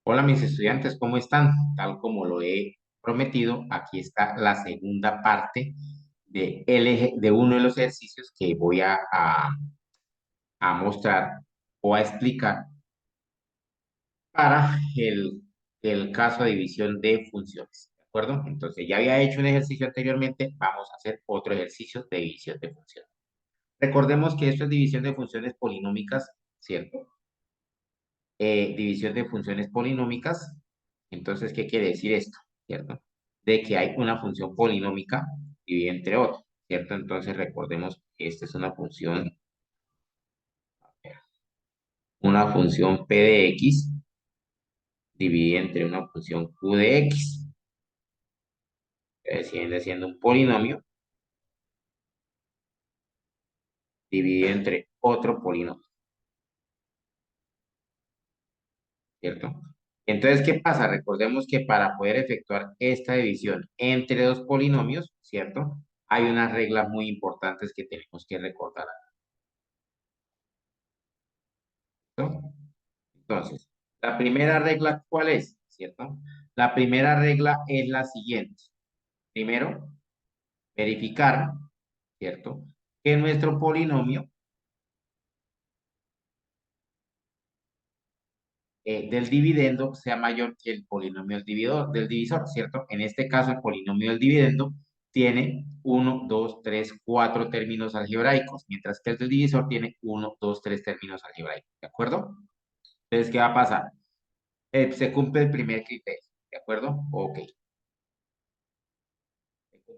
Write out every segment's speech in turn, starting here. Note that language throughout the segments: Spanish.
Hola mis estudiantes, ¿cómo están? Tal como lo he prometido, aquí está la segunda parte de uno de los ejercicios que voy a mostrar o a explicar para el caso de división de funciones. ¿De acuerdo? Entonces ya había hecho un ejercicio anteriormente, vamos a hacer otro ejercicio de división de funciones. Recordemos que esto es división de funciones polinómicas, ¿cierto? División de funciones polinómicas. Entonces, ¿qué quiere decir esto? ¿Cierto? De que hay una función polinómica dividida entre otra, ¿cierto? Entonces, recordemos que esta es una función p de x dividida entre una función q de x. Sigue siendo un polinomio dividido entre otro polinomio, ¿cierto? Entonces, ¿qué pasa? Recordemos que para poder efectuar esta división entre dos polinomios, ¿cierto? Hay unas reglas muy importantes que tenemos que recordar. ¿Cierto? Entonces, la primera regla, ¿cuál es? ¿Cierto? La primera regla es la siguiente. Primero, verificar, ¿cierto? Que nuestro polinomio del dividendo sea mayor que el polinomio del divisor, ¿cierto? En este caso, el polinomio del dividendo tiene uno, 2, 3, 4 términos algebraicos, mientras que el del divisor tiene uno, 2, 3 términos algebraicos, ¿de acuerdo? Entonces, ¿qué va a pasar? Se cumple el primer criterio, ¿de acuerdo? Ok.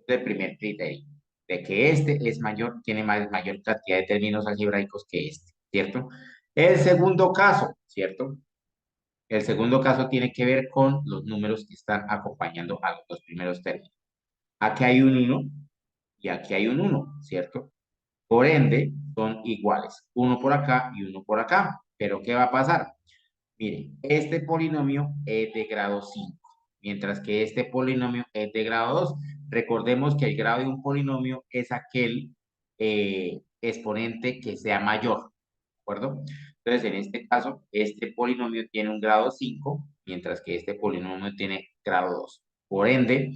El primer criterio, de que este es mayor, tiene mayor cantidad de términos algebraicos que este, ¿cierto? El segundo caso, ¿cierto? El segundo caso tiene que ver con los números que están acompañando a los primeros términos. Aquí hay un uno y aquí hay un uno, ¿cierto? Por ende, son iguales, uno por acá y uno por acá. Pero ¿qué va a pasar? Miren, este polinomio es de grado 5, mientras que este polinomio es de grado 2. Recordemos que el grado de un polinomio es aquel exponente que sea mayor, ¿de acuerdo? Entonces, en este caso, este polinomio tiene un grado 5, mientras que este polinomio tiene grado 2. Por ende,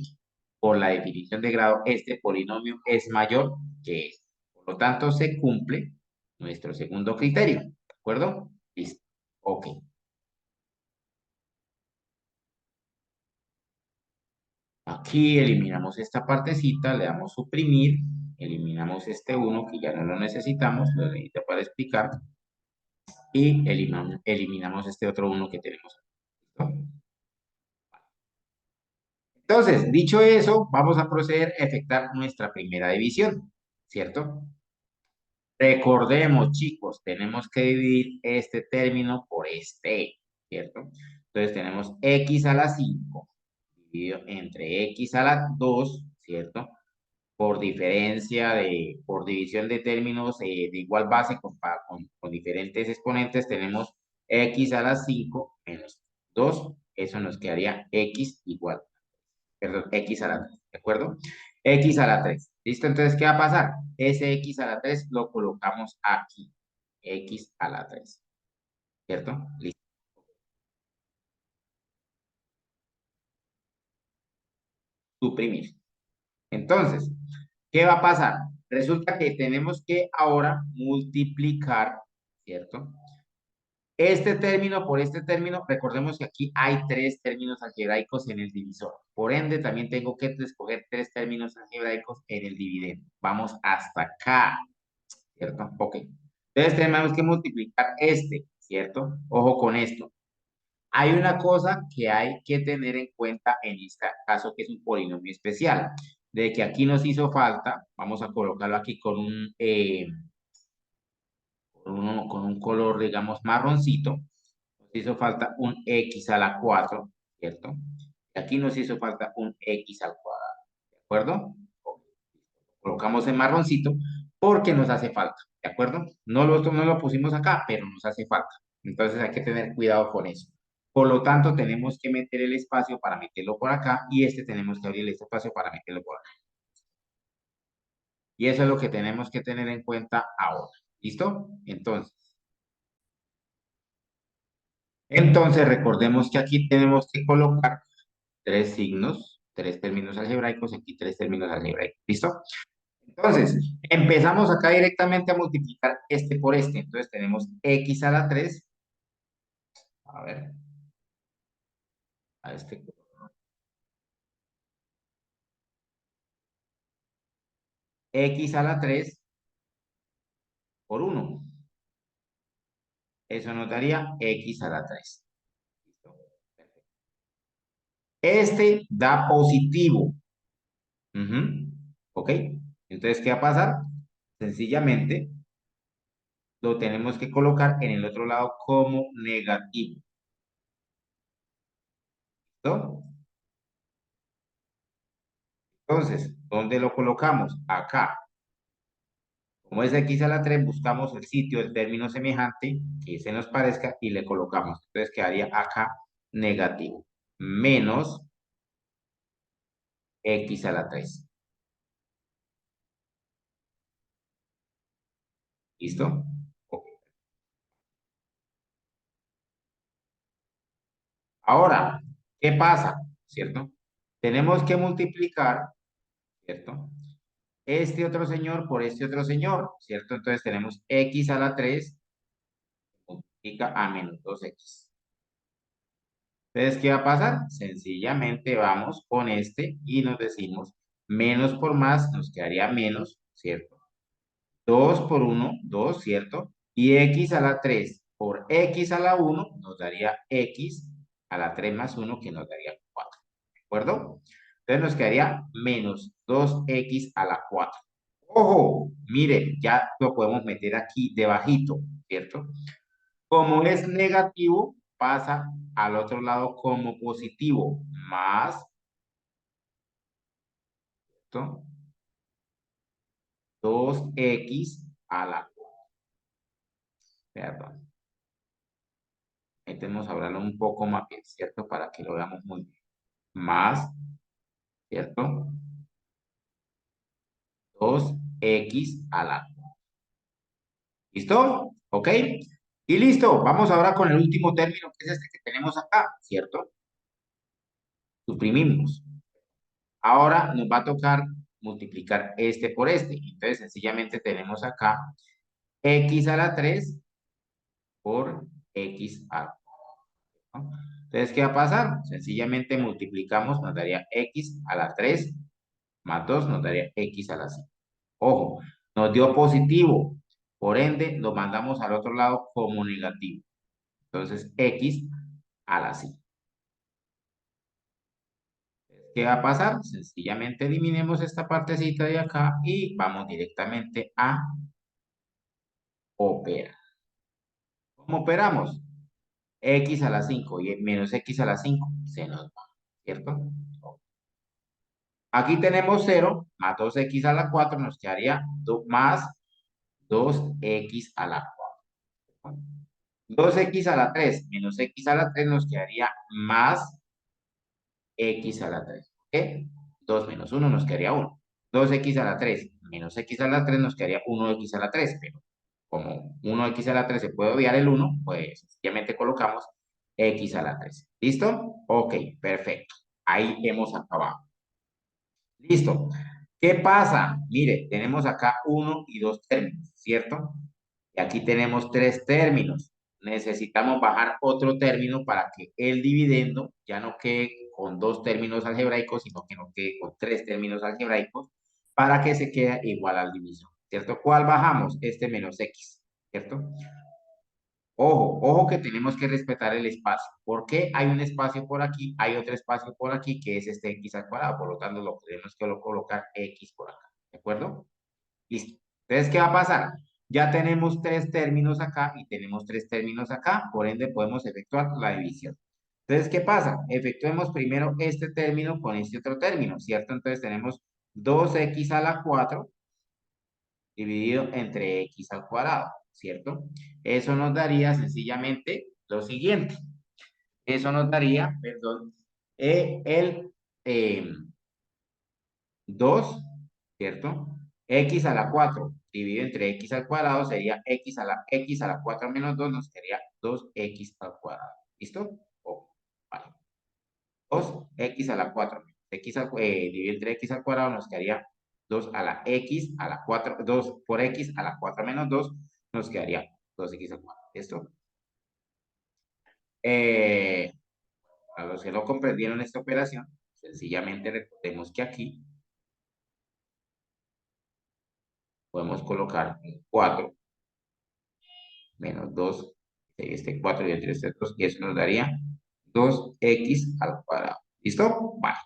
por la definición de grado, este polinomio es mayor que este. Por lo tanto, se cumple nuestro segundo criterio, ¿de acuerdo? Listo. Ok. Aquí eliminamos esta partecita, le damos suprimir, eliminamos este uno que ya no lo necesitamos, lo necesito para explicar, y eliminamos este otro uno que tenemos. ¿Listo? Entonces, dicho eso, vamos a proceder a efectuar nuestra primera división, ¿cierto? Recordemos, chicos, tenemos que dividir este término por este, ¿cierto? Entonces tenemos x a la 5 dividido entre x a la 2, ¿cierto? Por división de términos de igual base con diferentes exponentes, tenemos x a la 5 menos 2, eso nos quedaría x igual, perdón, x a la 3, ¿de acuerdo? X a la 3, ¿listo? Entonces, ¿qué va a pasar? Ese x a la 3 lo colocamos aquí, x a la 3, ¿cierto? Listo, suprimir. Entonces, ¿qué va a pasar? Resulta que tenemos que ahora multiplicar, ¿cierto? Este término por este término, recordemos que aquí hay tres términos algebraicos en el divisor. Por ende, también tengo que escoger tres términos algebraicos en el dividendo. Vamos hasta acá, ¿cierto? Ok. Entonces tenemos que multiplicar este, ¿cierto? Ojo con esto. Hay una cosa que hay que tener en cuenta en este caso, que es un polinomio especial, de que aquí nos hizo falta, vamos a colocarlo aquí con un color, digamos, marroncito, nos hizo falta un x a la 4, ¿cierto? Y aquí nos hizo falta un x al cuadrado, ¿de acuerdo? Ok. Colocamos en marroncito porque nos hace falta, ¿de acuerdo? No lo pusimos acá, pero nos hace falta. Entonces hay que tener cuidado con eso. Por lo tanto, tenemos que meter el espacio para meterlo por acá y este tenemos que abrir el espacio para meterlo por acá. Y eso es lo que tenemos que tener en cuenta ahora. ¿Listo? Entonces, Entonces, recordemos que aquí tenemos que colocar tres signos, tres términos algebraicos, aquí tres términos algebraicos. ¿Listo? Entonces, empezamos acá directamente a multiplicar este por este. Entonces, tenemos x a la 3. A ver, a este. X a la 3 por 1. Eso nos daría x a la 3. ¿Listo? Perfecto. Este da positivo. Ujú. ¿Ok? Entonces, ¿qué va a pasar? Sencillamente lo tenemos que colocar en el otro lado como negativo. ¿Listo? Entonces, ¿dónde lo colocamos? Acá. Como es x a la 3, buscamos el sitio, el término semejante que se nos parezca y le colocamos. Entonces quedaría acá negativo. Menos x a la 3. ¿Listo? Ok. Ahora, ¿qué pasa? ¿Cierto? Tenemos que multiplicar, ¿cierto? Este otro señor por este otro señor, ¿cierto? Entonces tenemos x a la 3 multiplica a menos 2x. Entonces, ¿qué va a pasar? Sencillamente vamos con este y nos decimos menos por más, nos quedaría menos, ¿cierto? 2 por 1, 2, ¿cierto? Y x a la 3 por x a la 1 nos daría x a la 3 más 1 que nos daría 4. ¿De acuerdo? Entonces nos quedaría menos 2x a la 4. Ojo, mire, ya lo podemos meter aquí debajito, ¿cierto? Como es negativo, pasa al otro lado como positivo, más, ¿cierto? 2x a la 4. Perdón. Intentemos hablarlo un poco más bien, ¿cierto? Para que lo veamos muy bien. Más, ¿cierto? 2x a la 4. ¿Listo? ¿Ok? Y listo. Vamos ahora con el último término, que es este que tenemos acá, ¿cierto? Suprimimos. Ahora nos va a tocar multiplicar este por este. Entonces, sencillamente tenemos acá x a la 3 por x a la 4, ¿no? Entonces, ¿qué va a pasar? Sencillamente multiplicamos, nos daría x a la 3 más 2 nos daría x a la 5. Ojo, nos dio positivo, por ende lo mandamos al otro lado como negativo. Entonces, x a la 5. ¿Qué va a pasar? Sencillamente eliminemos esta partecita de acá y vamos directamente a operar. ¿Cómo operamos? X a la 5 y menos x a la 5 se nos va, ¿cierto? Aquí tenemos 0 más 2x a la 4 nos quedaría más 2x a la 4. 2x a la 3 menos x a la 3 nos quedaría más x a la 3. ¿Ok? 2 menos 1 nos quedaría 1. 2x a la 3 menos x a la 3 nos quedaría 1x a la 3. Pero como 1x a la 3 se puede obviar el 1, pues sencillamente colocamos x a la 3. ¿Listo? Ok, perfecto. Ahí hemos acabado. Listo. ¿Qué pasa? Mire, tenemos acá uno y dos términos, ¿cierto? Y aquí tenemos tres términos. Necesitamos bajar otro término para que el dividendo ya no quede con dos términos algebraicos, sino que no quede con tres términos algebraicos para que se quede igual al divisor, ¿cierto? ¿Cuál bajamos? Este menos x, ¿cierto? Ojo, ojo que tenemos que respetar el espacio. ¿Por qué hay un espacio por aquí? Hay otro espacio por aquí que es este x al cuadrado. Por lo tanto, lo tenemos que colocar x por acá. ¿De acuerdo? Listo. Entonces, ¿qué va a pasar? Ya tenemos tres términos acá y tenemos tres términos acá. Por ende, podemos efectuar la división. Entonces, ¿qué pasa? Efectuemos primero este término con este otro término, ¿cierto? Entonces, tenemos 2x a la 4 dividido entre x al cuadrado, ¿cierto? Eso nos daría sencillamente lo siguiente. Eso nos daría, perdón, el eh, 2, ¿cierto? X a la 4 dividido entre x al cuadrado sería x a la 4 menos 2 nos quedaría 2x al cuadrado. ¿Listo? Vale. 2x a la 4 dividido entre x al cuadrado nos quedaría 2 a la x a la 4, 2 por x a la 4 menos 2 nos quedaría 2x al cuadrado. ¿Listo? A los que no comprendieron esta operación, sencillamente recordemos que aquí podemos colocar 4 menos 2, este 4 y entre este 2, y eso nos daría 2x al cuadrado. ¿Listo? Vale.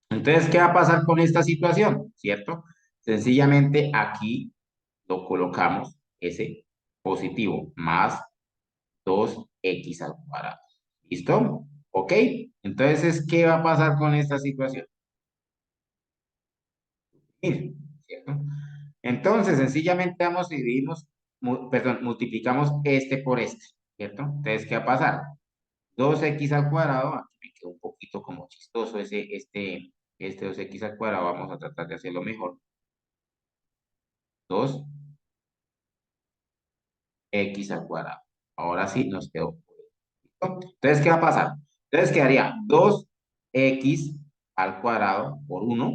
Entonces, ¿qué va a pasar con esta situación? ¿Cierto? Sencillamente aquí lo colocamos ese positivo más 2x al cuadrado. ¿Listo? ¿Ok? Entonces, ¿qué va a pasar con esta situación? Mire, ¿cierto? Entonces, sencillamente vamos y dividimos, perdón, multiplicamos este por este, ¿cierto? Entonces, ¿qué va a pasar? 2x al cuadrado, aquí me quedó un poquito como chistoso este 2x al cuadrado, vamos a tratar de hacerlo mejor. 2x al cuadrado. Ahora sí nos quedó. ¿Listo? Entonces, ¿qué va a pasar? Entonces quedaría 2x al cuadrado por 1,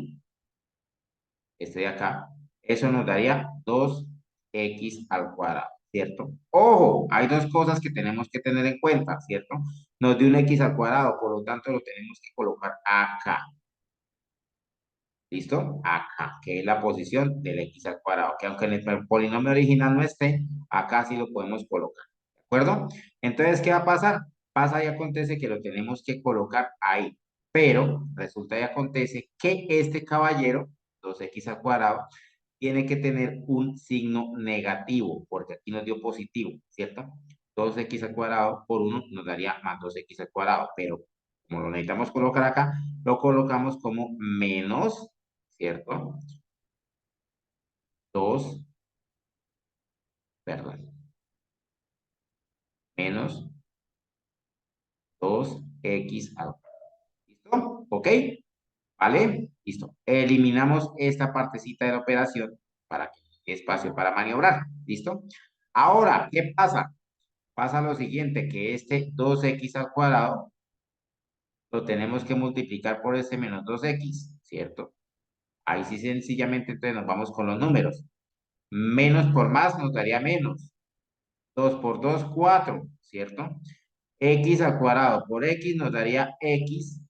este de acá. Eso nos daría 2x al cuadrado, ¿cierto? Ojo, hay dos cosas que tenemos que tener en cuenta, ¿cierto? Nos dio un x al cuadrado, por lo tanto lo tenemos que colocar acá. ¿Listo? Acá, que es la posición del x al cuadrado, que aunque en el polinomio original no esté, acá sí lo podemos colocar. ¿De acuerdo? Entonces, ¿qué va a pasar? Pasa y acontece que lo tenemos que colocar ahí, pero resulta y acontece que este caballero, 2x al cuadrado, tiene que tener un signo negativo, porque aquí nos dio positivo, ¿cierto? 2x al cuadrado por 1 nos daría más 2x al cuadrado, pero como lo necesitamos colocar acá, lo colocamos como menos, ¿cierto? 2, perdón, menos 2x al cuadrado. ¿Listo? ¿Ok? ¿Vale? Listo. Eliminamos esta partecita de la operación para que haya espacio para maniobrar. ¿Listo? Ahora, ¿qué pasa? Pasa lo siguiente, que este 2x al cuadrado lo tenemos que multiplicar por este menos 2x, ¿cierto? Ahí sí sencillamente entonces nos vamos con los números. Menos por más nos daría menos. 2 por 2, 4, ¿cierto? X al cuadrado por X nos daría X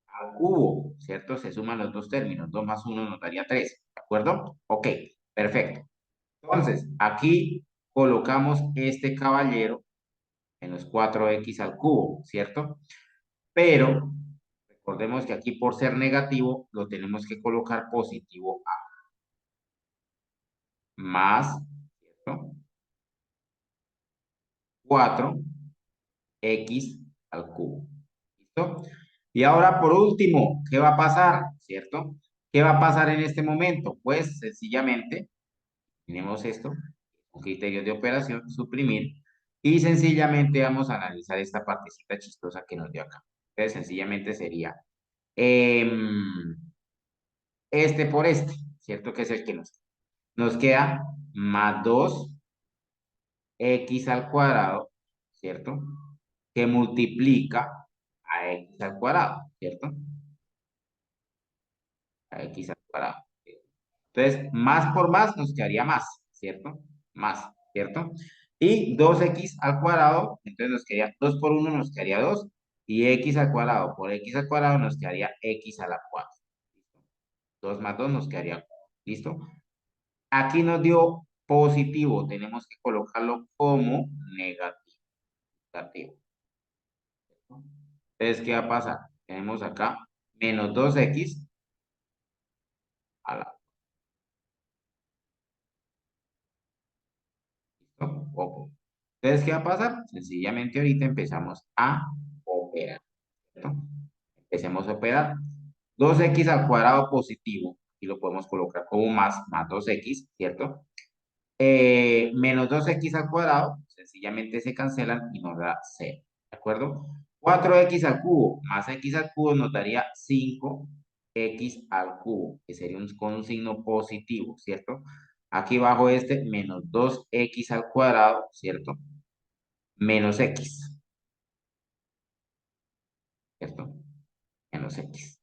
al cubo, ¿cierto? Se suman los dos términos. 2 más 1 nos daría 3, ¿de acuerdo? Ok, perfecto. Entonces, aquí colocamos este caballero en los 4x al cubo, ¿cierto? Pero recordemos que aquí por ser negativo lo tenemos que colocar positivo a más, ¿cierto? 4x al cubo. ¿Listo? Y ahora por último, ¿qué va a pasar? ¿Cierto? ¿Qué va a pasar en este momento? Pues sencillamente, tenemos esto, un criterio de operación, suprimir, y sencillamente vamos a analizar esta partecita chistosa que nos dio acá. Entonces sencillamente sería este por este, ¿cierto? Que es el que nos queda más 2x al cuadrado, ¿cierto? Que multiplica a x al cuadrado, ¿cierto? A x al cuadrado. Entonces, más por más nos quedaría más, ¿cierto? Más, ¿cierto? Y 2x al cuadrado, entonces nos quedaría 2 por 1 nos quedaría 2, y x al cuadrado por x al cuadrado nos quedaría x a la 4. 2 más 2 nos quedaría 4. ¿Listo? Aquí nos dio positivo, tenemos que colocarlo como negativo. Negativo. Entonces, ¿qué va a pasar? Tenemos acá menos 2x a la... ¿Listo? Ok. Entonces, ¿qué va a pasar? Sencillamente ahorita empezamos a operar, ¿cierto? Empecemos a operar. 2x al cuadrado positivo, y lo podemos colocar como más 2x, ¿cierto? Menos 2x al cuadrado, sencillamente se cancelan y nos da 0, ¿de acuerdo? 4x al cubo más x al cubo nos daría 5x al cubo, que sería con un signo positivo, ¿cierto? Aquí bajo este, menos 2x al cuadrado, ¿cierto? Menos x. ¿cierto? Menos x,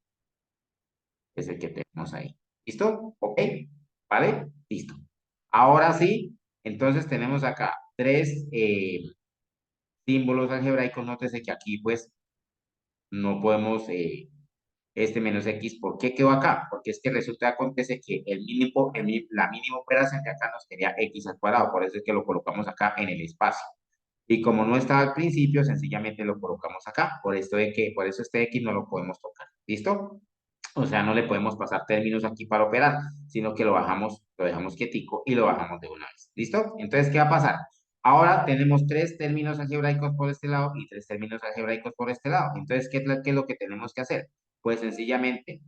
es el que tenemos ahí. ¿Listo? ¿Ok? ¿Vale? Listo. Ahora sí, entonces tenemos acá tres símbolos algebraicos. Nótese que aquí pues no podemos este menos x. ¿Por qué quedó acá? Porque es que resulta acontece que la mínima operación de acá nos quería x al cuadrado, por eso es que lo colocamos acá en el espacio. Y como no está al principio, sencillamente lo colocamos acá, por eso este x no lo podemos tocar. ¿Listo? O sea, no le podemos pasar términos aquí para operar, sino que lo bajamos, lo dejamos quietico y lo bajamos de una vez. ¿Listo? Entonces, ¿qué va a pasar? Ahora tenemos tres términos algebraicos por este lado y tres términos algebraicos por este lado. Entonces, ¿qué es lo que tenemos que hacer? Pues sencillamente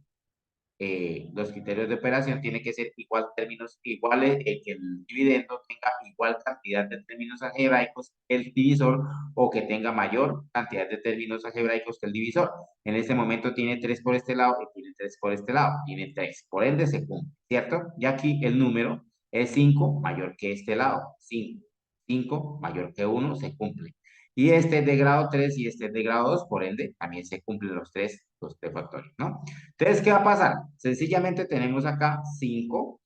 los criterios de operación tienen que ser términos iguales, que el dividendo tenga igual cantidad de términos algebraicos que el divisor o que tenga mayor cantidad de términos algebraicos que el divisor. En este momento tiene 3 por este lado y tiene 3 por este lado, tiene 3. Por ende se cumple, ¿cierto? Y aquí el número es 5 mayor que este lado, 5. 5 mayor que 1 se cumple. Y este es de grado 3 y este es de grado 2, por ende también se cumplen los tres factores, ¿no? Entonces, ¿qué va a pasar? Sencillamente tenemos acá 5,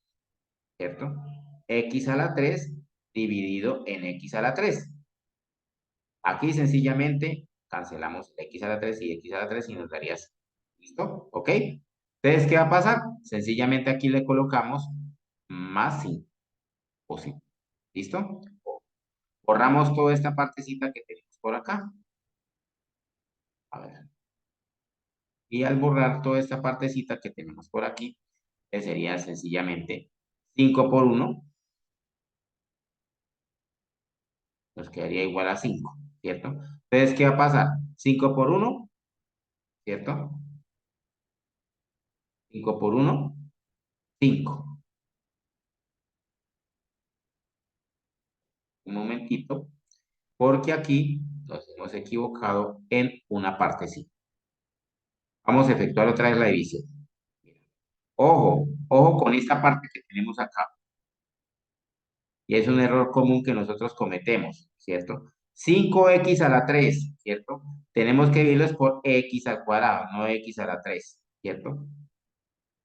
¿cierto? X a la 3 dividido en x a la 3. Aquí sencillamente cancelamos x a la 3 y x a la 3 y nos daría 5. ¿Listo? ¿Ok? Entonces, ¿qué va a pasar? Sencillamente aquí le colocamos más 5 o 5. ¿Listo? Borramos toda esta partecita que tenemos por acá. A ver. Y al borrar toda esta partecita que tenemos por aquí, que sería sencillamente 5 por 1 nos quedaría igual a 5, ¿cierto? Entonces, ¿qué va a pasar? 5 por 1, ¿cierto? 5 por 1, 5. Un momentito, porque aquí nos hemos equivocado en una partecita. Vamos a efectuar otra vez la división. Ojo, ojo con esta parte que tenemos acá. Y es un error común que nosotros cometemos, ¿cierto? 5x a la 3, ¿cierto? Tenemos que dividirlos por x al cuadrado, no x a la 3, ¿cierto?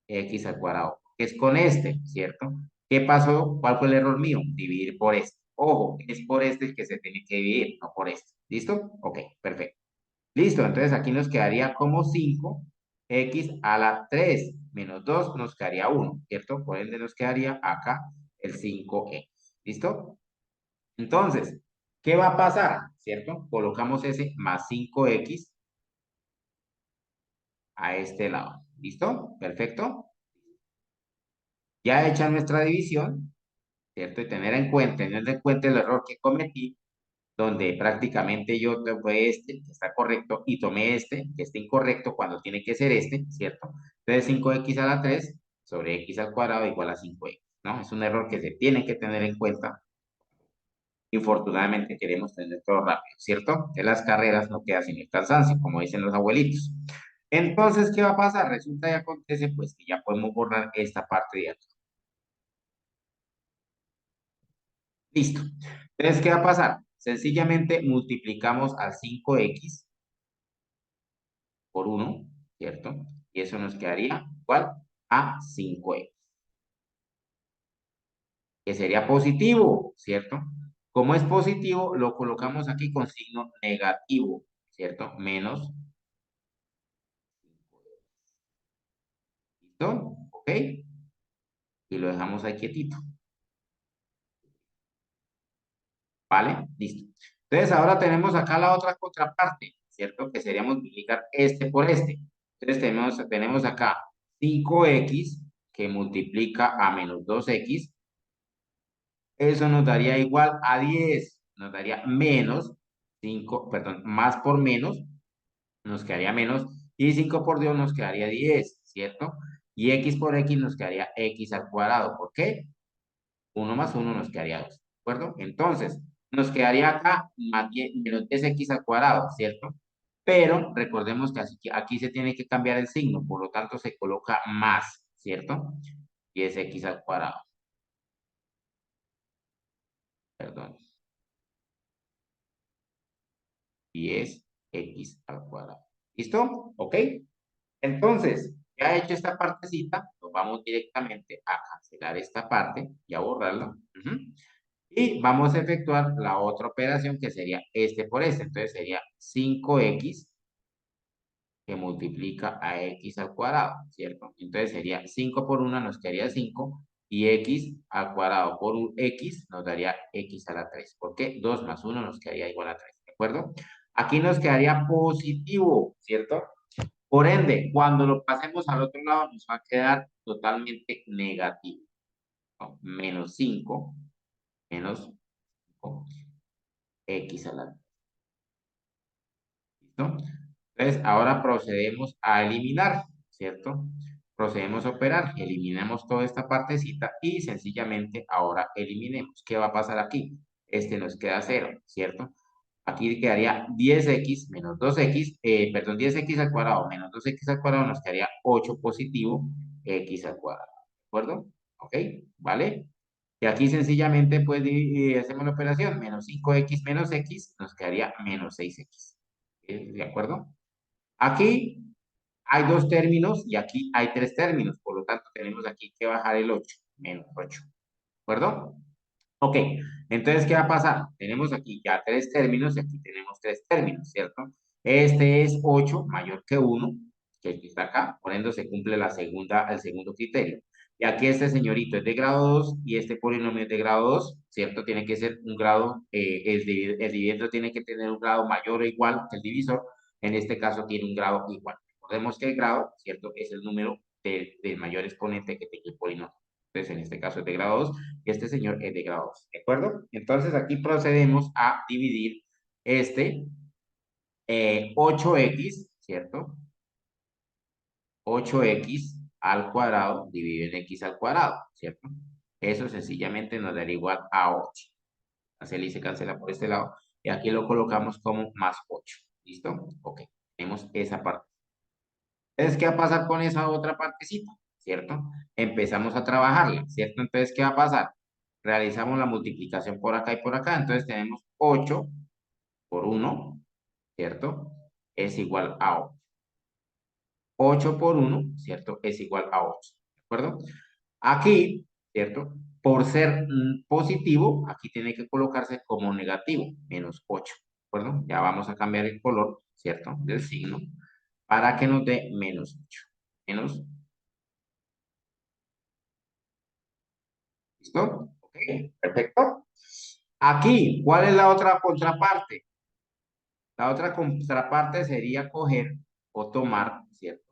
X al cuadrado, que es con este, ¿cierto? ¿Qué pasó? ¿Cuál fue el error mío? Dividir por este. Ojo, es por este el que se tiene que dividir, no por este. ¿Listo? Ok, perfecto. Listo, entonces aquí nos quedaría como 5x a la 3 menos 2 nos quedaría 1, ¿cierto? Por ende nos quedaría acá el 5x. ¿Listo? Entonces, ¿qué va a pasar? ¿Cierto? Colocamos ese más 5x a este lado. ¿Listo? Perfecto. Ya hecha nuestra división, ¿cierto? Y tener en cuenta el error que cometí, donde prácticamente yo tomé este, que está correcto, y tomé este, que está incorrecto, cuando tiene que ser este, ¿cierto? Entonces 5x a la 3 sobre x al cuadrado igual a 5x, ¿no? Es un error que se tiene que tener en cuenta. Infortunadamente queremos tener todo rápido, ¿cierto? En las carreras no queda sin el cansancio, como dicen los abuelitos. Entonces, ¿qué va a pasar? Resulta y acontece, pues, que ya podemos borrar esta parte de aquí. Listo. Entonces, ¿qué va a pasar? Sencillamente multiplicamos a 5x por 1, ¿cierto? Y eso nos quedaría igual a 5x, que sería positivo, ¿cierto? Como es positivo, lo colocamos aquí con signo negativo, ¿cierto? Menos 5x. ¿Listo? ¿Ok? Y lo dejamos ahí quietito. ¿Vale? Listo. Entonces, ahora tenemos acá la otra contraparte, ¿cierto? Que sería multiplicar este por este. Entonces, tenemos acá 5x que multiplica a menos 2x. Eso nos daría igual a 10. Nos daría menos 5, perdón, más por menos, nos quedaría menos. Y 5 por 2 nos quedaría 10, ¿cierto? Y x por x nos quedaría x al cuadrado. ¿Por qué? 1 más 1 nos quedaría 2, ¿de acuerdo? Entonces, nos quedaría acá menos 10x al cuadrado, ¿cierto? Pero recordemos que aquí se tiene que cambiar el signo, por lo tanto se coloca más, ¿cierto? 10x al cuadrado, perdón, 10x al cuadrado. ¿Listo? ¿Ok? Entonces, ya hecho esta partecita, nos vamos directamente a cancelar esta parte y a borrarla. Ujú. Y vamos a efectuar la otra operación que sería este por este. Entonces sería 5x que multiplica a x al cuadrado, ¿cierto? Entonces sería 5 por 1 nos quedaría 5 y x al cuadrado por un x nos daría x a la 3. ¿Por qué? 2 más 1 nos quedaría igual a 3, ¿de acuerdo? Aquí nos quedaría positivo, ¿cierto? Por ende, cuando lo pasemos al otro lado nos va a quedar totalmente negativo, ¿no? Menos 5 menos 5, x a la 3. ¿Listo? Entonces, ahora procedemos a eliminar, ¿cierto? Procedemos a operar, eliminamos toda esta partecita y sencillamente ahora eliminemos. ¿Qué va a pasar aquí? Este nos queda 0, ¿cierto? Aquí quedaría 10x menos 2x, perdón, 10x al cuadrado menos 2x al cuadrado nos quedaría 8 positivo x al cuadrado, ¿de acuerdo? ¿Ok? ¿Vale? Y aquí sencillamente pues hacemos la operación, menos 5x menos x nos quedaría menos 6x. ¿De acuerdo? Aquí hay dos términos y aquí hay tres términos, por lo tanto tenemos aquí que bajar el 8 menos 8, ¿de acuerdo? Ok, entonces, ¿qué va a pasar? Tenemos aquí ya tres términos y aquí tenemos tres términos, ¿cierto? Este es 8 mayor que 1, que aquí está acá, por ende se cumple el segundo criterio. Y aquí este señorito es de grado 2 y este polinomio es de grado 2, ¿cierto? Tiene que ser un grado, el dividendo tiene que tener un grado mayor o igual que el divisor, en este caso tiene un grado igual. Recordemos que el grado, ¿cierto? Es el número del mayor exponente que tiene el polinomio. Entonces, en este caso es de grado 2 y este señor es de grado 2, ¿de acuerdo? Entonces, aquí procedemos a dividir este 8x, ¿cierto? 8x al cuadrado dividido en x al cuadrado, ¿cierto? Eso sencillamente nos daría igual a 8. Así se cancela por este lado. Y aquí lo colocamos como más 8. ¿Listo? Ok. Tenemos esa parte. Entonces, ¿qué va a pasar con esa otra partecita? ¿Cierto? Empezamos a trabajarla, ¿cierto? Entonces, ¿qué va a pasar? Realizamos la multiplicación por acá y por acá. Entonces, tenemos 8 por 1, ¿cierto? Es igual a 8. 8 por 1, ¿cierto? Es igual a 8. ¿De acuerdo? Aquí, ¿cierto? Por ser positivo, aquí tiene que colocarse como negativo, menos 8. ¿De acuerdo? Ya vamos a cambiar el color, ¿cierto? Del signo para que nos dé menos 8. Menos, ¿listo? Ok, perfecto. Aquí, ¿cuál es la otra contraparte? La otra contraparte sería coger o tomar, ¿cierto?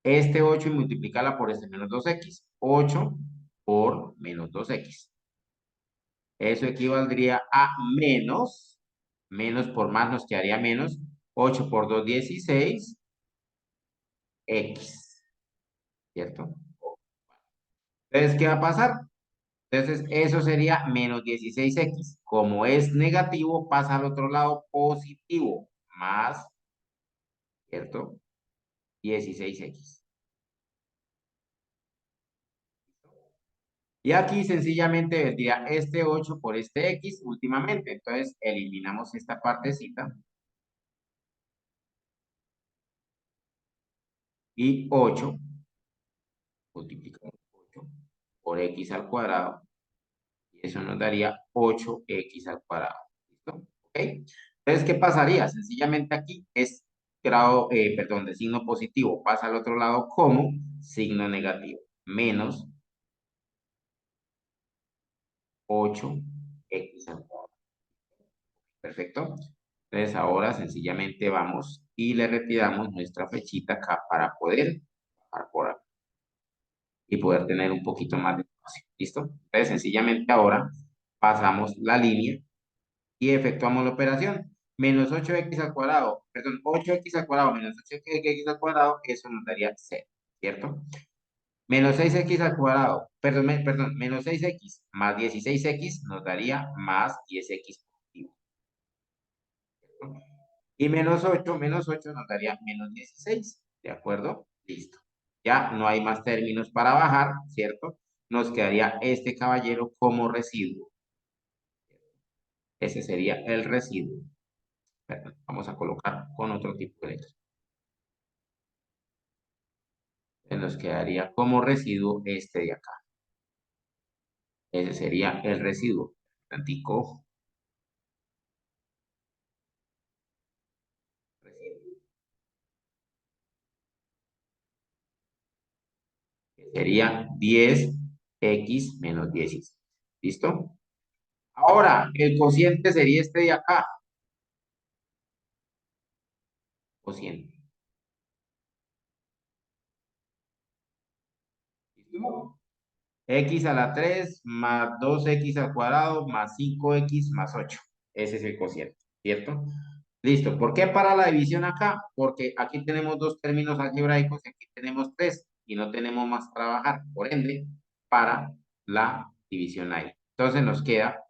Este 8 y multiplicarla por este menos 2x. 8 por menos 2x. Eso equivaldría a menos por más nos quedaría menos. 8 por 2, 16, x, ¿cierto? Entonces, ¿qué va a pasar? Entonces, eso sería menos 16x. Como es negativo, pasa al otro lado positivo, más, ¿cierto? 16x. Y aquí sencillamente vendría este 8 por este x últimamente. Entonces, eliminamos esta partecita y 8 multiplicamos 8 por x al cuadrado. Y eso nos daría 8x al cuadrado. ¿Listo? ¿Ok? Entonces, ¿qué pasaría? Sencillamente aquí es grado, perdón, de signo positivo pasa al otro lado como signo negativo. Menos 8x al cuadrado. Perfecto. Entonces, ahora sencillamente vamos y le retiramos nuestra flechita acá para poder bajar por acá y poder tener un poquito más de espacio. ¿Listo? Entonces, sencillamente ahora pasamos la línea y efectuamos la operación. Menos 8x al cuadrado, perdón, 8x al cuadrado menos 8x al cuadrado, eso nos daría 0, ¿cierto? Menos 6x al cuadrado, perdón, perdón, menos 6x más 16x nos daría más 10x positivo, ¿cierto? Y menos 8 nos daría menos 16, ¿de acuerdo? Listo. Ya no hay más términos para bajar, ¿cierto? Nos quedaría este caballero como residuo. Ese sería el residuo. Perdón, vamos a colocar con otro tipo de letra. Se nos quedaría como residuo este de acá. Ese sería el residuo. Tantico, residuo, que sería 10x menos 16. ¿Listo? Ahora, el cociente sería este de acá. Cociente. ¿Listo? X a la 3 más 2x al cuadrado más 5x más 8. Ese es el cociente, ¿cierto? Listo. ¿Por qué para la división acá? Porque aquí tenemos dos términos algebraicos y aquí tenemos tres y no tenemos más que trabajar. Por ende, para la división ahí. Entonces nos queda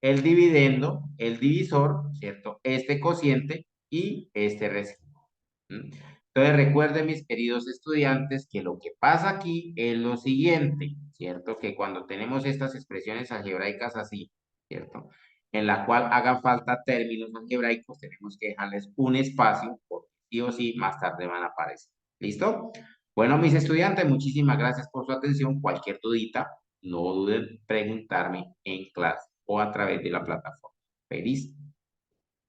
el dividendo, el divisor, ¿cierto? Este cociente y este residuo. ¿Mm? Entonces recuerden, mis queridos estudiantes, que lo que pasa aquí es lo siguiente, ¿cierto? Que cuando tenemos estas expresiones algebraicas así, ¿cierto? En la cual hagan falta términos algebraicos, tenemos que dejarles un espacio, porque sí o sí más tarde van a aparecer. ¿Listo? Bueno, mis estudiantes, muchísimas gracias por su atención. Cualquier dudita, no duden en preguntarme en clase o a través de la plataforma. Feliz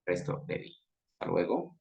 resto de día. Hasta luego.